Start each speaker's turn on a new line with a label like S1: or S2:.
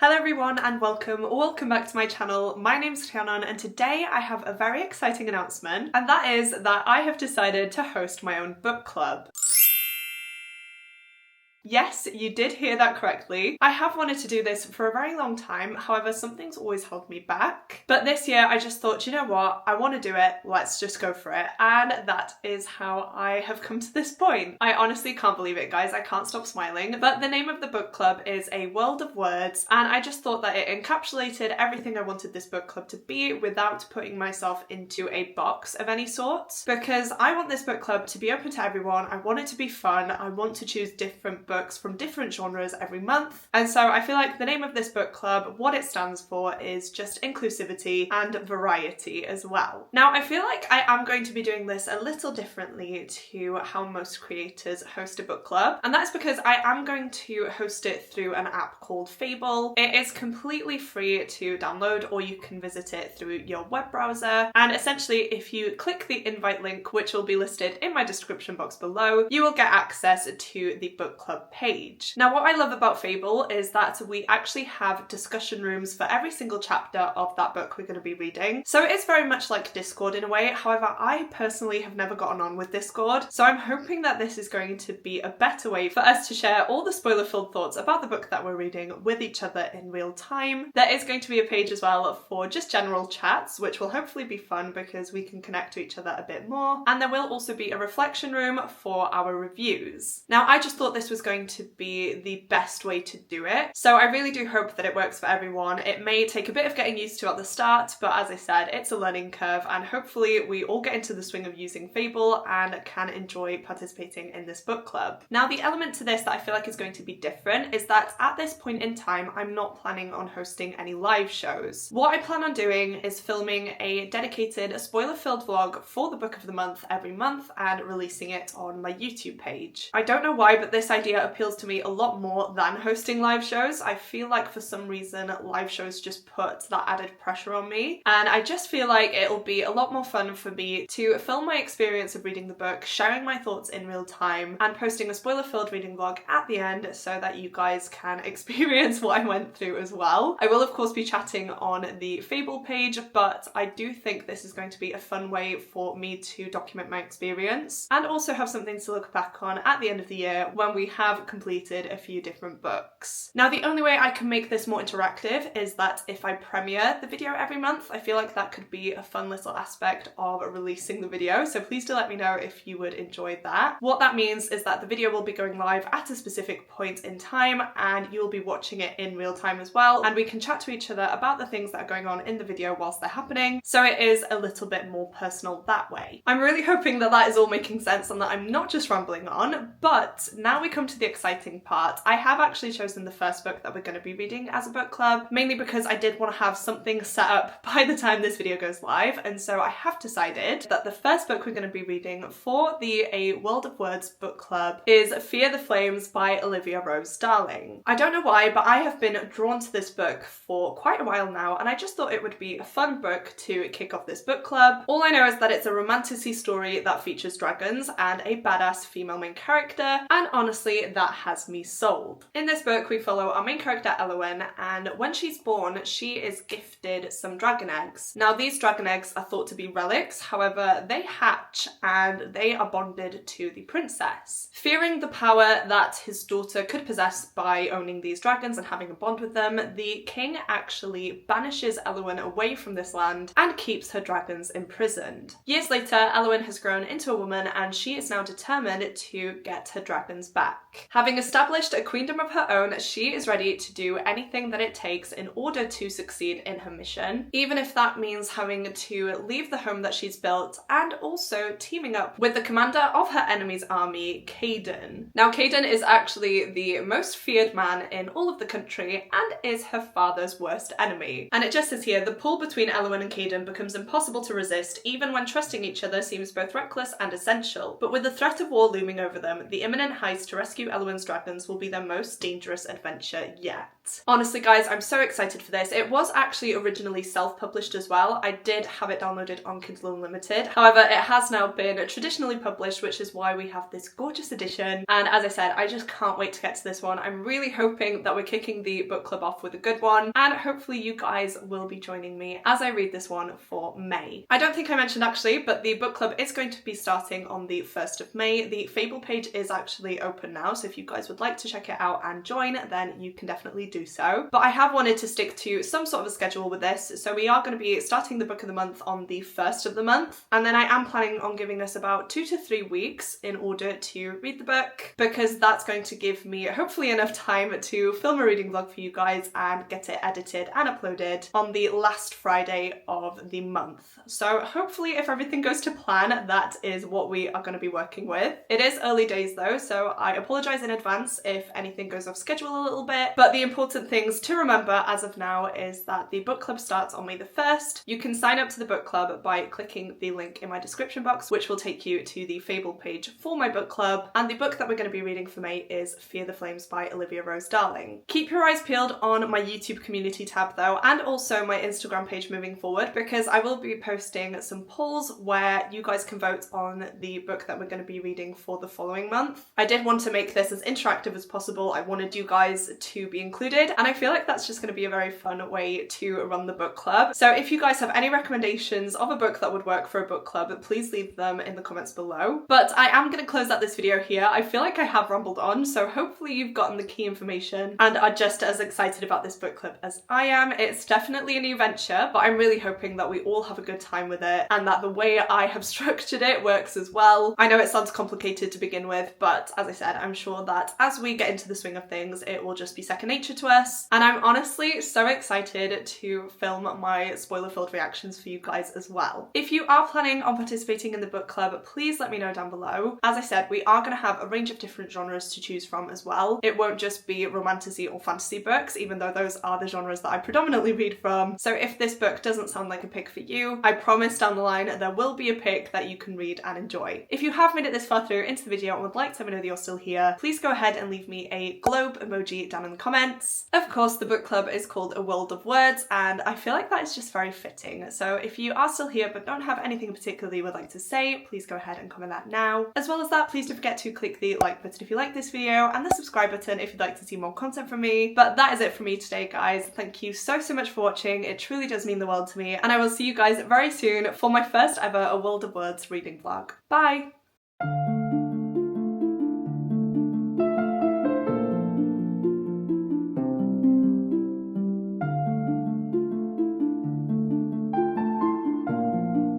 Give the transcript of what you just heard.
S1: Hello everyone and welcome back to my channel. My name's Rhiannon and today I have a very exciting announcement, and that is that I have decided to host my own book club. Yes, you did hear that correctly. I have wanted to do this for a very long time, however something's always held me back. But this year I just thought, you know what, I want to do it, let's just go for it. And that is how I have come to this point. I honestly can't believe it, guys, I can't stop smiling. But the name of the book club is A World of Words, and I just thought that it encapsulated everything I wanted this book club to be without putting myself into a box of any sort. Because I want this book club to be open to everyone, I want it to be fun, I want to choose different books from different genres every month. And so I feel like the name of this book club, what it stands for is just inclusivity and variety as well. Now I feel like I am going to be doing this a little differently to how most creators host a book club, and that's because I am going to host it through an app called Fable. It is completely free to download, or you can visit it through your web browser, and essentially if you click the invite link, which will be listed in my description box below, you will get access to the book club page. Now what I love about Fable is that we actually have discussion rooms for every single chapter of that book we're going to be reading. So it is very much like Discord in a way. However, I personally have never gotten on with Discord, so I'm hoping that this is going to be a better way for us to share all the spoiler-filled thoughts about the book that we're reading with each other in real time. There is going to be a page as well for just general chats, which will hopefully be fun because we can connect to each other a bit more. And there will also be a reflection room for our reviews. Now I just thought this was going to be the best way to do it, so I really do hope that it works for everyone. It may take a bit of getting used to at the start, but as I said, it's a learning curve, and hopefully we all get into the swing of using Fable and can enjoy participating in this book club. Now the element to this that I feel like is going to be different is that at this point in time I'm not planning on hosting any live shows. What I plan on doing is filming a dedicated spoiler-filled vlog for the book of the month every month and releasing it on my YouTube page. I don't know why, but this idea appeals to me a lot more than hosting live shows. I feel like for some reason live shows just put that added pressure on me, and I just feel like it'll be a lot more fun for me to film my experience of reading the book, sharing my thoughts in real time, and posting a spoiler-filled reading vlog at the end so that you guys can experience what I went through as well. I will of course be chatting on the Fable page, but I do think this is going to be a fun way for me to document my experience and also have something to look back on at the end of the year when we have completed a few different books. Now the only way I can make this more interactive is that if I premiere the video every month. I feel like that could be a fun little aspect of releasing the video, so please do let me know if you would enjoy that. What that means is that the video will be going live at a specific point in time and you'll be watching it in real time as well, and we can chat to each other about the things that are going on in the video whilst they're happening, so it is a little bit more personal that way. I'm really hoping that that is all making sense and that I'm not just rambling on, but now we come to the exciting part. I have actually chosen the first book that we're going to be reading as a book club, mainly because I did want to have something set up by the time this video goes live, and so I have decided that the first book we're going to be reading for the A World of Words book club is Fear the Flames by Olivia Rose Darling. I don't know why, but I have been drawn to this book for quite a while now, and I just thought it would be a fun book to kick off this book club. All I know is that it's a romantasy story that features dragons and a badass female main character, and honestly that has me sold. In this book we follow our main character Elowen, and when she's born she is gifted some dragon eggs. Now these dragon eggs are thought to be relics, however they hatch and they are bonded to the princess. Fearing the power that his daughter could possess by owning these dragons and having a bond with them, the king actually banishes Elowen away from this land and keeps her dragons imprisoned. Years later, Elowen has grown into a woman and she is now determined to get her dragons back. Having established a queendom of her own, she is ready to do anything that it takes in order to succeed in her mission, even if that means having to leave the home that she's built and also teaming up with the commander of her enemy's army, Caden. Now Caden is actually the most feared man in all of the country and is her father's worst enemy. And it just says here, the pull between Elowen and Caden becomes impossible to resist even when trusting each other seems both reckless and essential. But with the threat of war looming over them, the imminent heist to rescue Elowen's dragons will be their most dangerous adventure yet. Honestly guys, I'm so excited for this. It was actually originally self-published as well. I did have it downloaded on Kindle Unlimited. However, it has now been traditionally published, which is why we have this gorgeous edition. And as I said, I just can't wait to get to this one. I'm really hoping that we're kicking the book club off with a good one, and hopefully you guys will be joining me as I read this one for May. I don't think I mentioned actually, but the book club is going to be starting on the 1st of May. The Fable page is actually open now, so if you guys would like to check it out and join, then you can definitely do so. But I have wanted to stick to some sort of a schedule with this, so we are going to be starting the book of the month on the 1st of the month, and then I am planning on giving this about 2 to 3 weeks in order to read the book, because that's going to give me hopefully enough time to film a reading vlog for you guys and get it edited and uploaded on the last Friday of the month. So hopefully if everything goes to plan, that is what we are going to be working with. It is early days though, so I apologise in advance if anything goes off schedule a little bit, but the important things to remember as of now is that the book club starts on May the 1st. You can sign up to the book club by clicking the link in my description box, which will take you to the Fable page for my book club, and the book that we're going to be reading for May is Fear the Flames by Olivia Rose Darling. Keep your eyes peeled on my YouTube community tab though, and also my Instagram page moving forward, because I will be posting some polls where you guys can vote on the book that we're going to be reading for the following month. I did want to make this as interactive as possible. I wanted you guys to be included, and I feel like that's just going to be a very fun way to run the book club. So if you guys have any recommendations of a book that would work for a book club, please leave them in the comments below. But I am going to close out this video here. I feel like I have rambled on, so hopefully you've gotten the key information and are just as excited about this book club as I am. It's definitely a new venture, but I'm really hoping that we all have a good time with it and that the way I have structured it works as well. I know it sounds complicated to begin with, but as I said, I'm sure that as we get into the swing of things, it will just be second nature to us. And I'm honestly so excited to film my spoiler-filled reactions for you guys as well. If you are planning on participating in the book club, please let me know down below. As I said, we are going to have a range of different genres to choose from as well. It won't just be romantasy or fantasy books, even though those are the genres that I predominantly read from. So if this book doesn't sound like a pick for you, I promise down the line there will be a pick that you can read and enjoy. If you have made it this far through into the video and would like to let me know that you're still here, please go ahead and leave me a globe emoji down in the comments. Of course, the book club is called A World of Words, and I feel like that is just very fitting. So if you are still here but don't have anything particularly you would like to say, please go ahead and comment that now. As well as that, please don't forget to click the like button if you like this video and the subscribe button if you'd like to see more content from me. But that is it for me today, guys. Thank you so much for watching. It truly does mean the world to me, and I will see you guys very soon for my first ever A World of Words reading vlog. Bye!